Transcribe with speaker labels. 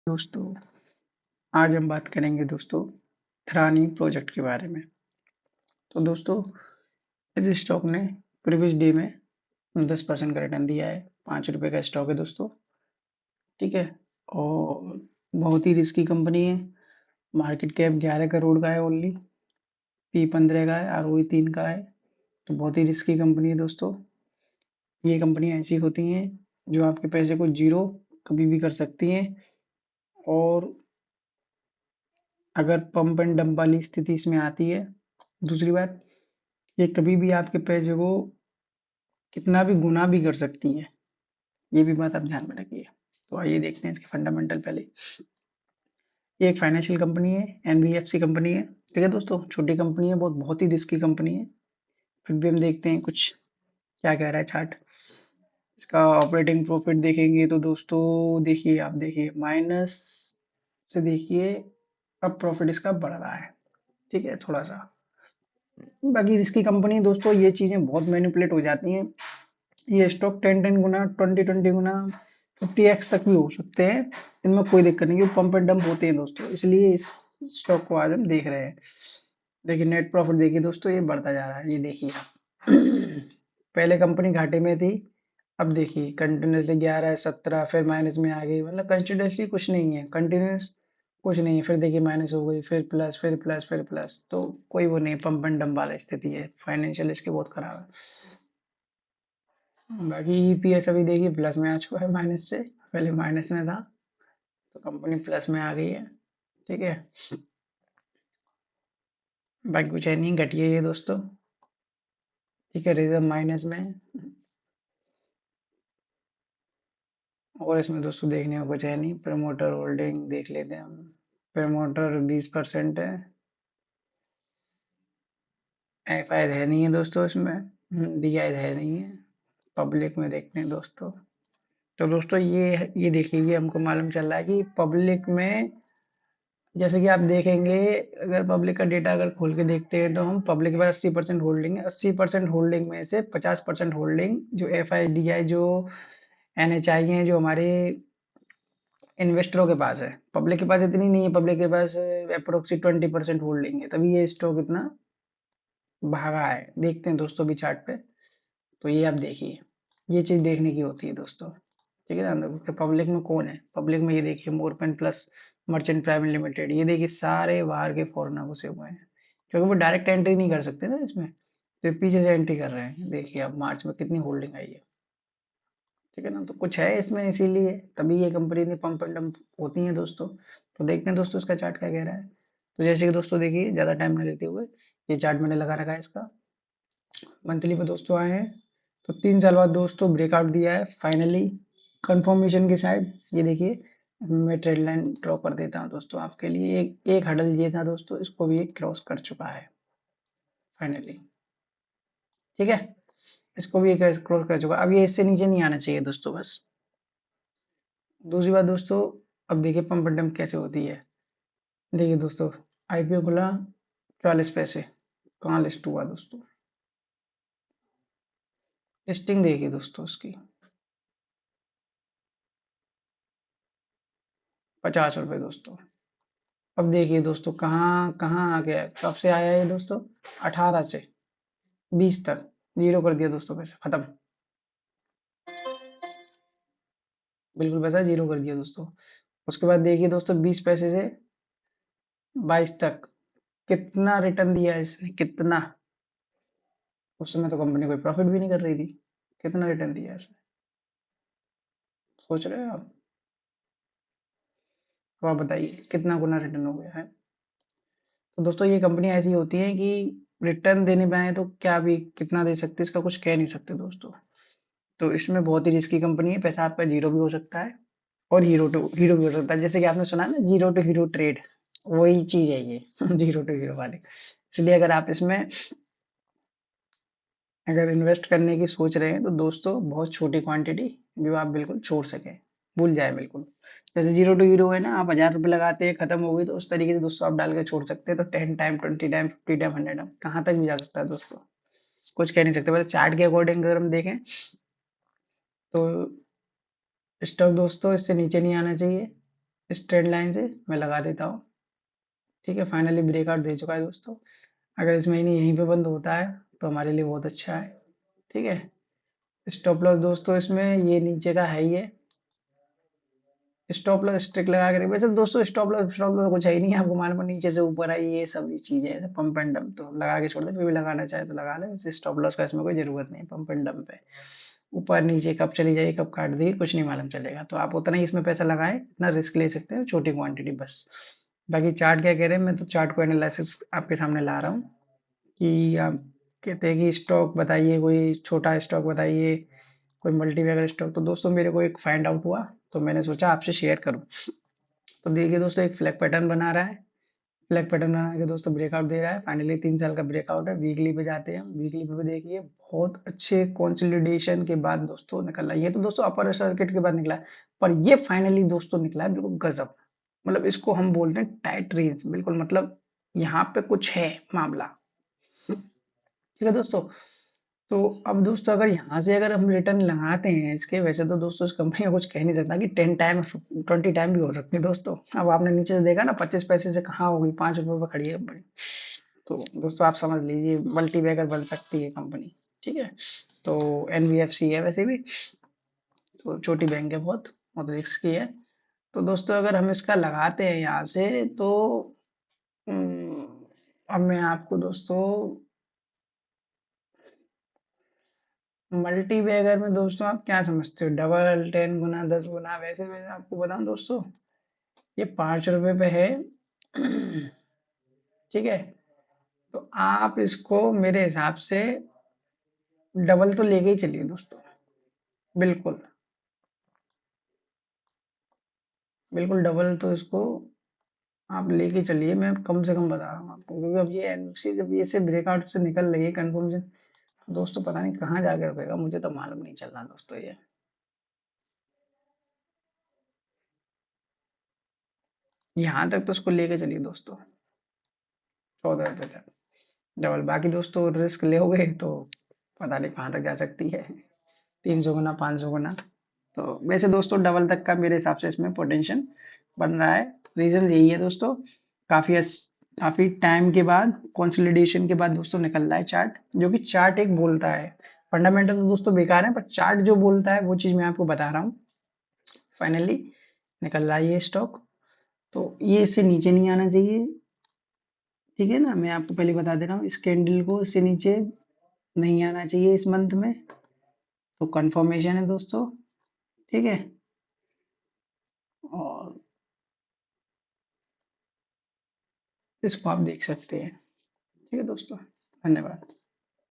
Speaker 1: दोस्तों, आज हम बात करेंगे दोस्तों थ्रानी प्रोजेक्ट के बारे में। तो दोस्तों, इस स्टॉक ने प्रीवियस डे में 10% का रिटर्न दिया है। ₹5 का स्टॉक है दोस्तों। ठीक है। और बहुत ही रिस्की कंपनी है। मार्केट कैप 11 करोड़ का है ओनली। पी 15 का है, आरओई 3 का है। तो बहुत ही रिस्की कंपनी है दोस्तों। ये कंपनियां ऐसी होती हैं जो आपके पैसे को जीरो कभी भी कर सकती हैं। और अगर पंप एंड डंप वाली स्थिति इसमें आती है, दूसरी बात, ये कभी भी आपके पैसे को कितना भी गुना भी कर सकती है। ये भी बात आप ध्यान में रखिए। तो आइए देखते हैं इसके फंडामेंटल पहले। ये एक फाइनेंशियल कंपनी है, एनबीएफसी कंपनी है। ठीक है दोस्तों, छोटी कंपनी है, बहुत बहुत ही रिस्की कंपनी है। फिर भी हम देखते हैं कुछ क्या कह रहा है चार्ट। इसका ऑपरेटिंग प्रॉफिट देखेंगे तो दोस्तों देखिए, आप देखिए माइनस से देखिए, अब प्रॉफिट इसका बढ़ रहा है। ठीक है, थोड़ा सा। बाकी रिस्की कंपनी दोस्तों, ये चीजें बहुत मैनिपुलेट हो जाती हैं। ये स्टॉक 10-10 गुना, 20-20 गुना, 50x तक भी हो सकते हैं। इनमें कोई दिक्कत नहीं, पंप एंड डंप होते हैं दोस्तों। इसलिए इस स्टॉक को आज हम देख रहे हैं। देखिए नेट प्रॉफिट देखिए दोस्तों, ये बढ़ता जा रहा है, ये देखिए आप। पहले कंपनी घाटे में थी, अब देखिए कंटिन्यूसली 11, 17, फिर माइनस में आ गई। मतलब कंटिन्यूसली कुछ नहीं है, कंटिन्यूस कुछ नहीं है। फिर देखिए माइनस हो गई, फिर प्लस, फिर प्लस, फिर प्लस। तो कोई वो नहीं, पंप एंड डंप वाला स्थिति है। फाइनेंशियल इसकी बहुत खराब है। बाकी ईपीएस अभी देखिए प्लस में आ चुका है माइनस से। पहले माइनस में था, तो कंपनी प्लस में आ गई है। ठीक है। बाकी कुछ है नहीं, घटी है ये दोस्तों। ठीक है, रिजर्व माइनस में है। और इसमें दोस्तों देखने को कुछ है नहीं। प्रमोटर होल्डिंग देख लेते हैं हम। प्रमोटर 20% है। एफ आई है नहीं है दोस्तों इसमें। डी आई है नहीं है। पब्लिक में देखते हैं दोस्तों। तो दोस्तों ये देखिए, ये हमको मालूम चल रहा है कि पब्लिक में, जैसे कि आप देखेंगे, अगर पब्लिक का डेटा अगर खोल के देखते हैं तो हम पब्लिक के पास 80% होल्डिंग है। 80% होल्डिंग में से 50% होल्डिंग जो एफ आई डी आई, जो एन एच आई है, जो हमारे इन्वेस्टरों के पास है। पब्लिक के पास इतनी नहीं है। पब्लिक के पास अप्रोक्सी 20% होल्डिंग है, तभी ये स्टॉक इतना भागा है। देखते हैं दोस्तों भी चार्ट पे। तो ये आप देखिए, ये चीज देखने की होती है दोस्तों। ठीक है ना। पब्लिक में कौन है? पब्लिक में ये देखिए, Morepen plus merchant private limited. ये देखिए सारे बाहर के फॉरेनर घुसे हुए हैं, क्योंकि वो डायरेक्ट एंट्री नहीं कर सकते ना इसमें। तो ये पीछे से एंट्री कर रहे हैं। देखिए अब मार्च में कितनी होल्डिंग आई है। ठीक है ना, तो कुछ है इसमें, इसीलिए तभी ये कंपनी ने पंप एंड डंप होती है दोस्तों। तो देखते हैं दोस्तों इसका चार्ट क्या कह रहा है। तो जैसे कि दोस्तों देखिए, ज्यादा टाइम न लेते हुए, ये चार्ट मैंने लगा रखा है इसका। मंथली पे दोस्तों आए हैं, तो 3 साल बाद दोस्तों ब्रेकआउट दिया है फाइनली, कंफर्मेशन के साइड। ये देखिए, मैं ट्रेड लाइन ड्रॉ कर देता हूँ दोस्तों आपके लिए। एक हडल ये था दोस्तों, इसको भी क्रॉस कर चुका है फाइनली। ठीक है, इसको भी एक क्रॉस कर चुका है। अब ये इससे नीचे नहीं आना चाहिए दोस्तों, बस। दूसरी बात दोस्तों, अब देखिए पंप एंड डंप कैसे होती है। देखिए दोस्तों, आईपीओ खुला 44 पैसे, कहाँ लिस्ट हुआ दोस्तों? लिस्टिंग देखिए दोस्तों उसकी, ₹50 दोस्तों। अब देखिए दोस्तों, कहाँ कहाँ आ गया, कब से आया ये दोस्तों? 18 से 20 तक जीरो कर दिया दोस्तों, पैसे खत्म। बिल्कुल पैसा जीरो कर दिया दोस्तों। उसके बाद देखिए दोस्तों, 20 पैसे से 22 तक कितना रिटर्न दिया है इसने, कितना। उस समय तो कंपनी कोई प्रॉफिट भी नहीं कर रही थी। कितना रिटर्न दिया है इसने, सोच रहे हो आप? तो आप बताइए कितना गुना रिटर्न हो गया है। तो दोस्तों, ये कंपनी ऐसी होती है कि रिटर्न देने पे आए तो क्या भी कितना दे सकते, इसका कुछ कह नहीं सकते दोस्तों। तो इसमें बहुत ही रिस्की कंपनी है। पैसा आपका जीरो भी हो सकता है, और हीरो टू हीरो भी हो सकता है। जैसे कि आपने सुना ना, जीरो टू हीरो ट्रेड, वही चीज है ये। जीरो टू हीरो वाले। इसलिए अगर आप इसमें अगर इन्वेस्ट करने की सोच रहे हैं तो दोस्तों, बहुत छोटी क्वांटिटी जो आप बिल्कुल छोड़ सके, भूल जाए बिल्कुल। जैसे जीरो टू हीरो है ना, आप ₹1000 लगाते हैं, खत्म हो गई, तो उस तरीके से दोस्तों आप डाल के छोड़ सकते हैं। तो 10 टाइम, 20 टाइम, 50 टाइम, 100 टाइम, कहाँ तक भी जा सकता है दोस्तों। कुछ कह नहीं सकते। बस चार्ट के अकॉर्डिंग अगर हम देखें तो स्टॉक दोस्तों इससे नीचे नहीं आना चाहिए। इस ट्रेंड लाइन से मैं लगा देता हूँ। ठीक है, फाइनली ब्रेकआउट दे चुका है दोस्तों। अगर इस महीने यहीं पे बंद होता है तो हमारे लिए बहुत अच्छा है। ठीक है, स्टॉप लॉस दोस्तों इसमें ये नीचे का है ही है। स्टॉप लॉस स्ट्रिक लगा कर, वैसे दोस्तों स्टॉप लॉस कुछ है ही नहीं है, आपको मालूम है, नीचे से ऊपर आई ये सब चीजें हैं पंप एंड डंप, तो लगा के छोड़ दे, फिर भी लगाना चाहे तो लगा ले, वैसे स्टॉप लॉस का इसमें कोई जरूरत नहीं है। पंप एंड डंप पे ऊपर नीचे कब चली जाएगी कब काट देगी कुछ नहीं मालूम चलेगा, तो आप उतना ही इसमें पैसा लगाएं, इतना रिस्क ले सकते हो, छोटी क्वांटिटी बस। बाकी चार्ट क्या कह रहे हैं, मैं तो चार्ट को एनालिसिस आपके सामने ला रहा हूँ कि आप कहते हैं कि स्टॉक बताइए, कोई छोटा स्टॉक बताइए, कोई मल्टी वगैरह स्टॉक, तो दोस्तों मेरे को एक फाइंड आउट हुआ, तो मैंने सोचा आपसे शेयर करूं। तो देखिए दोस्तों, एक फ्लैग पैटर्न बना रहा है, फ्लैग पैटर्न बना के दोस्तों ब्रेकआउट दे रहा है, फाइनली 3 साल का ब्रेकआउट है। वीकली पे जाते हैं हम, वीकली पे भी देखिए बहुत अच्छे कंसोलिडेशन के बाद दोस्तों निकल रहा है, ये तो दोस्तों अपर सर्किट के बाद निकला है, पर ये फाइनली दोस्तों निकला है बिल्कुल गजब। मतलब इसको हम बोलते हैं टाइट रेंज, बिल्कुल मतलब यहाँ पे कुछ है मामला। ठीक है दोस्तों, तो अब दोस्तों अगर यहाँ से अगर हम रिटर्न लगाते हैं इसके, वैसे तो दोस्तों इस कंपनी का कुछ कह नहीं सकता कि 10 टाइम 20 टाइम भी हो सकती है दोस्तों। अब आपने नीचे से देखा ना 25 पैसे से कहाँ हो गई, 5 रुपए पर खड़ी है कंपनी। तो दोस्तों आप समझ लीजिए मल्टी बैगर बन सकती है कंपनी। ठीक है, तो एनबीएफसी है वैसे भी, तो छोटी बैंक है, बहुत रिस्क की है। तो दोस्तों अगर हम इसका लगाते हैं यहाँ से तो अब मैं आपको दोस्तों मल्टी बैगर में दोस्तों आप क्या समझते हो, डबल 10 गुना 10 गुना, वैसे वैसे आपको बताऊं दोस्तों, ये 5 रुपए पे है। ठीक है, तो आप इसको मेरे हिसाब से डबल तो लेके ही चलिए दोस्तों, बिल्कुल, बिल्कुल डबल तो इसको आप लेके चलिए, मैं कम से कम बता रहा हूँ आपको, क्योंकि अब ये एनएफसी जब ये से ब्रेकआउट से निकल रही है कंफर्मेशन, दोस्तों पता नहीं कहाँ जाके रुकेगा, मुझे तो मालूम नहीं चल रहा दोस्तों ये। यहाँ तक तो इसको लेके चलिए दोस्तों, 14 रुपए तक डबल, बाकी दोस्तों रिस्क लोगे तो पता नहीं कहाँ तक जा सकती है, 300 गुना 500 गुना। तो वैसे दोस्तों डबल तक का मेरे हिसाब से इसमें पोटेंशियल बन रहा है। रीजन यही है दोस्तों, काफी काफी टाइम के बाद कंसोलिडेशन के बाद दोस्तों निकल रहा है चार्ट, जो कि चार्ट एक बोलता है, फंडामेंटल तो दोस्तों बेकार है, पर चार्ट जो बोलता है वो चीज मैं आपको बता रहा हूँ। फाइनली निकल रहा है ये स्टॉक, तो ये इससे नीचे नहीं आना चाहिए। ठीक है ना, मैं आपको पहले बता दे रहा हूँ, इस कैंडल को इससे नीचे नहीं आना चाहिए इस मंथ में, तो कंफर्मेशन है दोस्तों। ठीक है, और इसको आप देख सकते हैं। ठीक है दोस्तों, धन्यवाद।